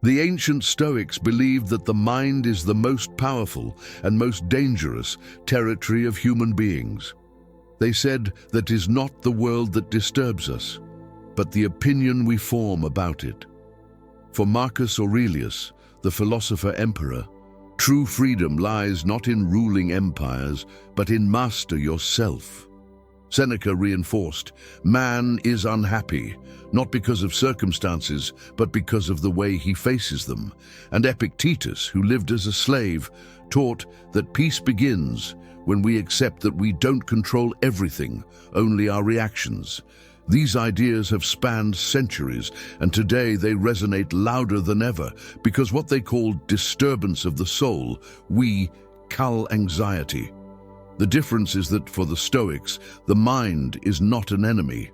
The ancient Stoics believed that the mind is the most powerful and most dangerous territory of human beings. They said that it is not the world that disturbs us, but the opinion we form about it. For Marcus Aurelius, the philosopher-emperor, true freedom lies not in ruling empires, but in master yourself. Seneca reinforced, man is unhappy, not because of circumstances, but because of the way he faces them. And Epictetus, who lived as a slave, taught that peace begins when we accept that we don't control everything, only our reactions. These ideas have spanned centuries, and today they resonate louder than ever, because what they call disturbance of the soul, we call anxiety. The difference is that for the Stoics, the mind is not an enemy.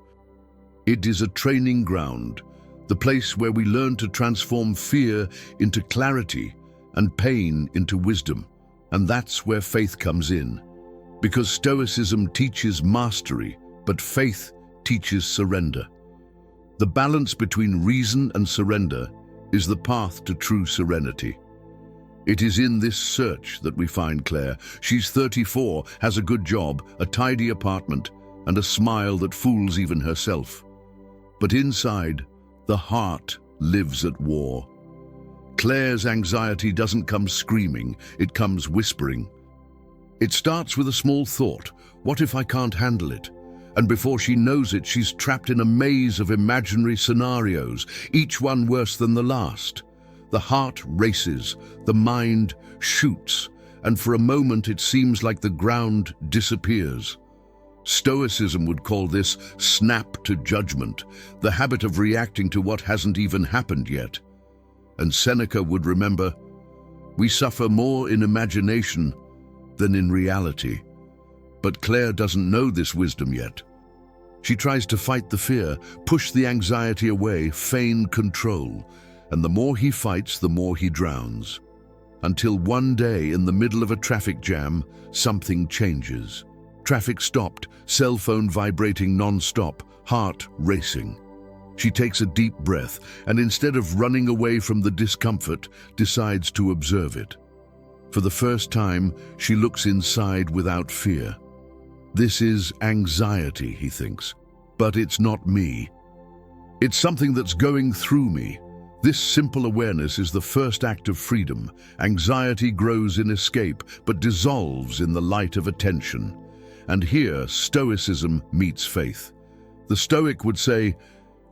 It is a training ground, the place where we learn to transform fear into clarity and pain into wisdom. And that's where faith comes in. Because Stoicism teaches mastery, but faith teaches surrender. The balance between reason and surrender is the path to true serenity. It is in this search that we find Claire. She's 34, has a good job, a tidy apartment, and a smile that fools even herself. But inside, the heart lives at war. Claire's anxiety doesn't come screaming, it comes whispering. It starts with a small thought, what if I can't handle it? And before she knows it, she's trapped in a maze of imaginary scenarios, each one worse than the last. The heart races, the mind shoots, and for a moment it seems like the ground disappears. Stoicism would call this snap to judgment, the habit of reacting to what hasn't even happened yet. And Seneca would remember, we suffer more in imagination than in reality. But Claire doesn't know this wisdom yet. She tries to fight the fear, push the anxiety away, feign control. And the more he fights, the more he drowns. Until one day, in the middle of a traffic jam, something changes. Traffic stopped, cell phone vibrating non-stop, heart racing. She takes a deep breath, and instead of running away from the discomfort, decides to observe it. For the first time, she looks inside without fear. This is anxiety, he thinks, but it's not me. It's something that's going through me. This simple awareness is the first act of freedom. Anxiety grows in escape, but dissolves in the light of attention. And here, Stoicism meets faith. The Stoic would say,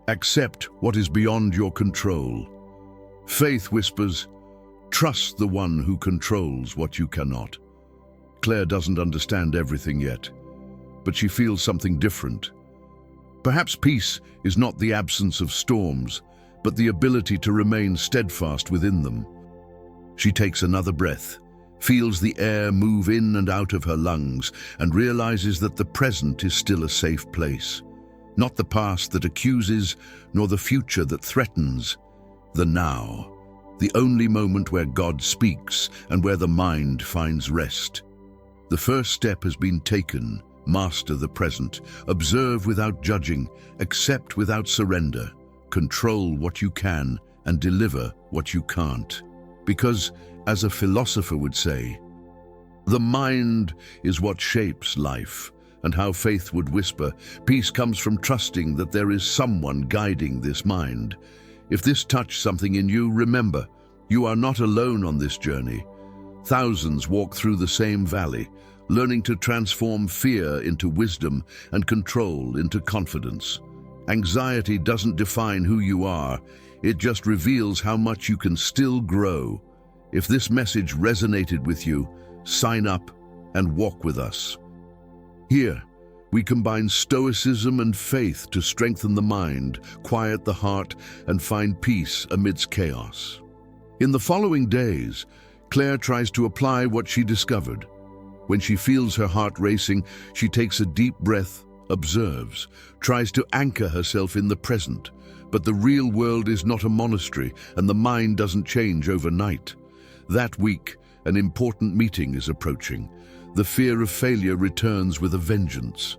accept what is beyond your control. Faith whispers, trust the one who controls what you cannot. Claire doesn't understand everything yet, but she feels something different. Perhaps peace is not the absence of storms, but the ability to remain steadfast within them. She takes another breath, feels the air move in and out of her lungs, and realizes that the present is still a safe place. Not the past that accuses, nor the future that threatens. The now, the only moment where God speaks and where the mind finds rest. The first step has been taken. Master the present, observe without judging, accept without surrender. Control what you can and deliver what you can't. Because, as a philosopher would say, the mind is what shapes life, and how faith would whisper, peace comes from trusting that there is someone guiding this mind. If this touched something in you, remember, you are not alone on this journey. Thousands walk through the same valley, learning to transform fear into wisdom and control into confidence. Anxiety doesn't define who you are, it just reveals how much you can still grow. If this message resonated with you, sign up and walk with us. Here, we combine Stoicism and faith to strengthen the mind, quiet the heart, and find peace amidst chaos. In the following days, Claire tries to apply what she discovered. When she feels her heart racing, she takes a deep breath, observes, tries to anchor herself in the present. But the real world is not a monastery, and the mind doesn't change overnight. That week, an important meeting is approaching. The fear of failure returns with a vengeance.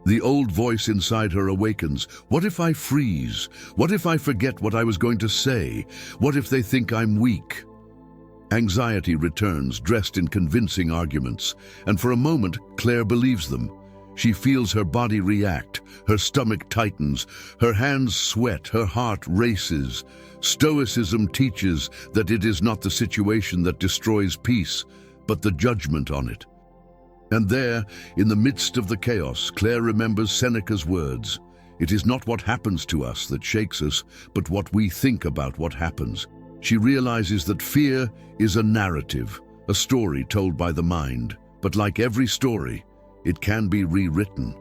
The old voice inside her awakens. What if I freeze? What if I forget what I was going to say? What if they think I'm weak? Anxiety returns, dressed in convincing arguments, and for a moment, Claire believes them. She feels her body react, her stomach tightens, her hands sweat, her heart races. Stoicism teaches that it is not the situation that destroys peace, but the judgment on it. And there, in the midst of the chaos, Claire remembers Seneca's words. It is not what happens to us that shakes us, but what we think about what happens. She realizes that fear is a narrative, a story told by the mind. But like every story, it can be rewritten.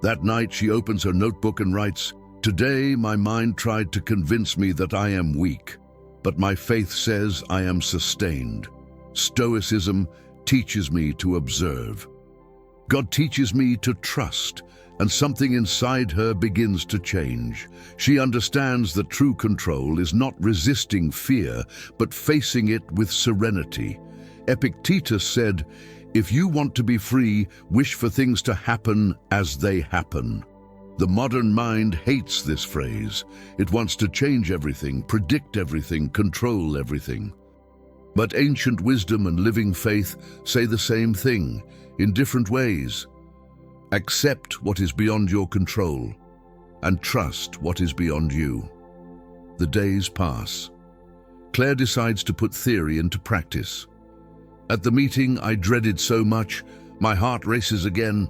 That night, she opens her notebook and writes, "Today, my mind tried to convince me that I am weak, but my faith says I am sustained. Stoicism teaches me to observe. God teaches me to trust, and something inside her begins to change. She understands that true control is not resisting fear, but facing it with serenity. Epictetus said, "If you want to be free, wish for things to happen as they happen." The modern mind hates this phrase. It wants to change everything, predict everything, control everything. But ancient wisdom and living faith say the same thing, in different ways. Accept what is beyond your control, and trust what is beyond you. The days pass. Claire decides to put theory into practice. At the meeting I dreaded so much, my heart races again,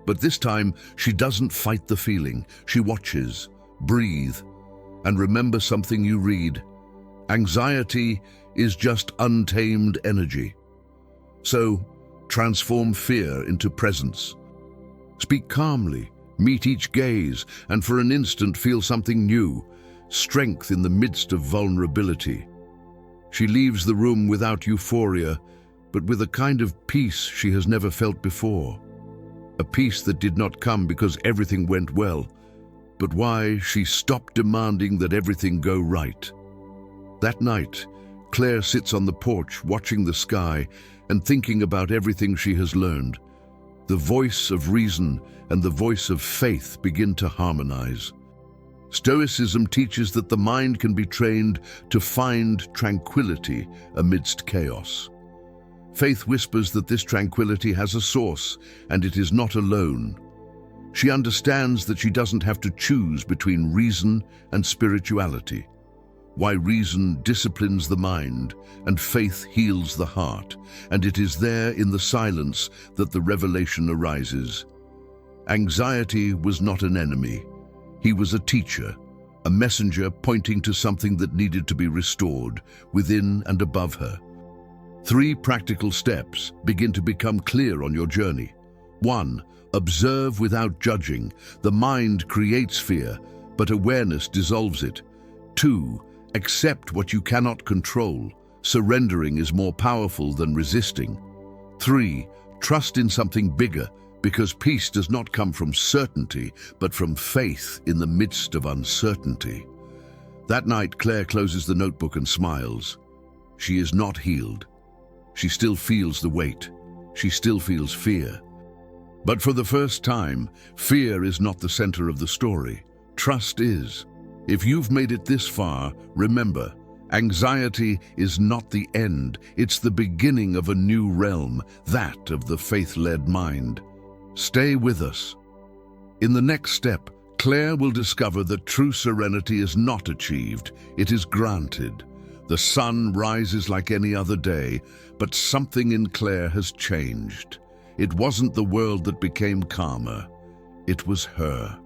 but this time she doesn't fight the feeling. She watches, breathe, and remember something you read. Anxiety is just untamed energy. So, transform fear into presence. Speak calmly, meet each gaze, and for an instant feel something new, strength in the midst of vulnerability. She leaves the room without euphoria, but with a kind of peace she has never felt before. A peace that did not come because everything went well, but why she stopped demanding that everything go right. That night, Claire sits on the porch watching the sky and thinking about everything she has learned. The voice of reason and the voice of faith begin to harmonize. Stoicism teaches that the mind can be trained to find tranquility amidst chaos. Faith whispers that this tranquility has a source, and it is not alone. She understands that she doesn't have to choose between reason and spirituality. Why reason disciplines the mind, and faith heals the heart, and it is there in the silence that the revelation arises. Anxiety was not an enemy. He was a teacher, a messenger pointing to something that needed to be restored, within and above her. 3 practical steps begin to become clear on your journey. 1. Observe without judging. The mind creates fear, but awareness dissolves it. 2. Accept what you cannot control. Surrendering is more powerful than resisting. 3. Trust in something bigger, because peace does not come from certainty, but from faith in the midst of uncertainty. That night, Claire closes the notebook and smiles. She is not healed. She still feels the weight. She still feels fear. But for the first time, fear is not the center of the story. Trust is. If you've made it this far, remember, anxiety is not the end. It's the beginning of a new realm, that of the faith-led mind. Stay with us. In the next step, Claire will discover that true serenity is not achieved, it is granted. The sun rises like any other day, but something in Claire has changed. It wasn't the world that became calmer, it was her.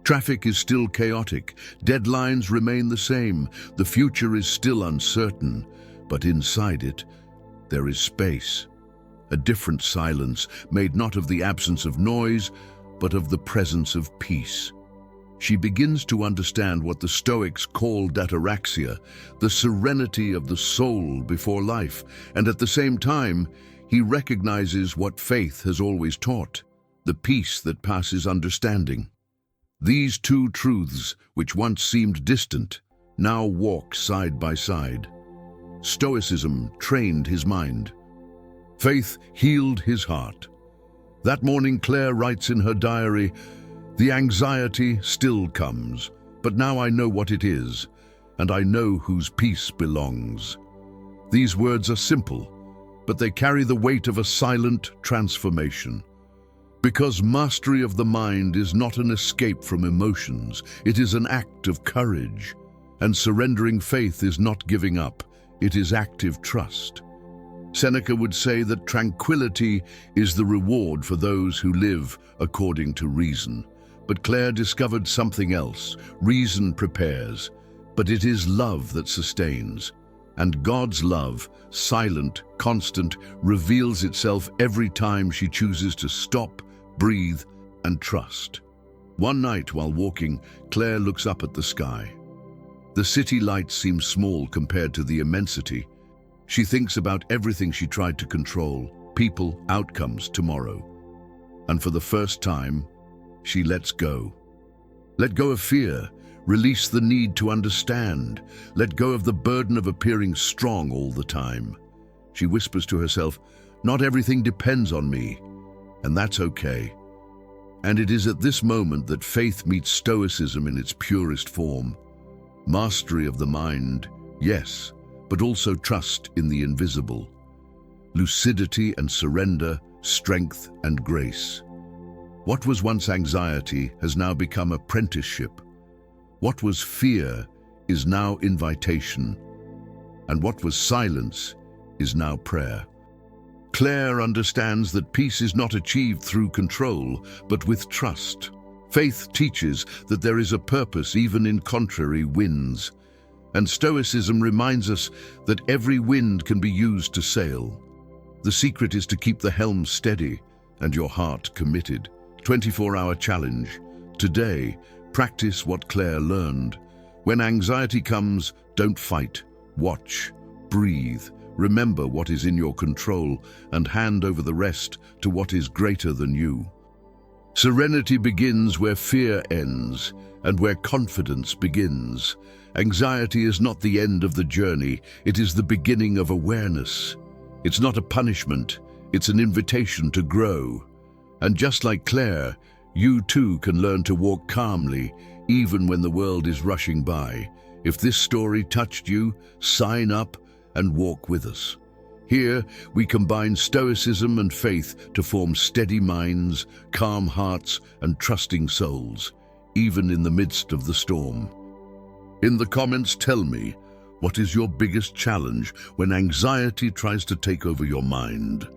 Traffic is still chaotic, deadlines remain the same, the future is still uncertain, but inside it, there is space. A different silence, made not of the absence of noise, but of the presence of peace. She begins to understand what the Stoics called ataraxia, the serenity of the soul before life, and at the same time, he recognizes what faith has always taught, the peace that passes understanding. These 2 truths, which once seemed distant, now walk side by side. Stoicism trained his mind. Faith healed his heart. That morning, Claire writes in her diary, "The anxiety still comes, but now I know what it is, and I know whose peace belongs." These words are simple, but they carry the weight of a silent transformation. Because mastery of the mind is not an escape from emotions, it is an act of courage. And surrendering faith is not giving up, it is active trust. Seneca would say that tranquility is the reward for those who live according to reason. But Claire discovered something else. Reason prepares, but it is love that sustains. And God's love, silent, constant, reveals itself every time she chooses to stop, breathe, and trust. One night while walking, Claire looks up at the sky. The city lights seem small compared to the immensity. She thinks about everything she tried to control, people, outcomes, tomorrow. And for the first time, she lets go. Let go of fear, release the need to understand, let go of the burden of appearing strong all the time. She whispers to herself, "Not everything depends on me," and that's okay. And it is at this moment that faith meets Stoicism in its purest form. Mastery of the mind, yes, but also trust in the invisible. Lucidity and surrender, strength and grace. What was once anxiety has now become apprenticeship. What was fear is now invitation. And what was silence is now prayer. Claire understands that peace is not achieved through control, but with trust. Faith teaches that there is a purpose even in contrary winds. And Stoicism reminds us that every wind can be used to sail. The secret is to keep the helm steady and your heart committed. 24-hour challenge. Today, practice what Claire learned. When anxiety comes, don't fight. Watch, breathe, remember what is in your control, and hand over the rest to what is greater than you. Serenity begins where fear ends, and where confidence begins. Anxiety is not the end of the journey, it is the beginning of awareness. It's not a punishment, it's an invitation to grow. And just like Claire, you too can learn to walk calmly, even when the world is rushing by. If this story touched you, sign up and walk with us. Here, we combine Stoicism and faith to form steady minds, calm hearts, and trusting souls, even in the midst of the storm. In the comments, tell me, what is your biggest challenge when anxiety tries to take over your mind?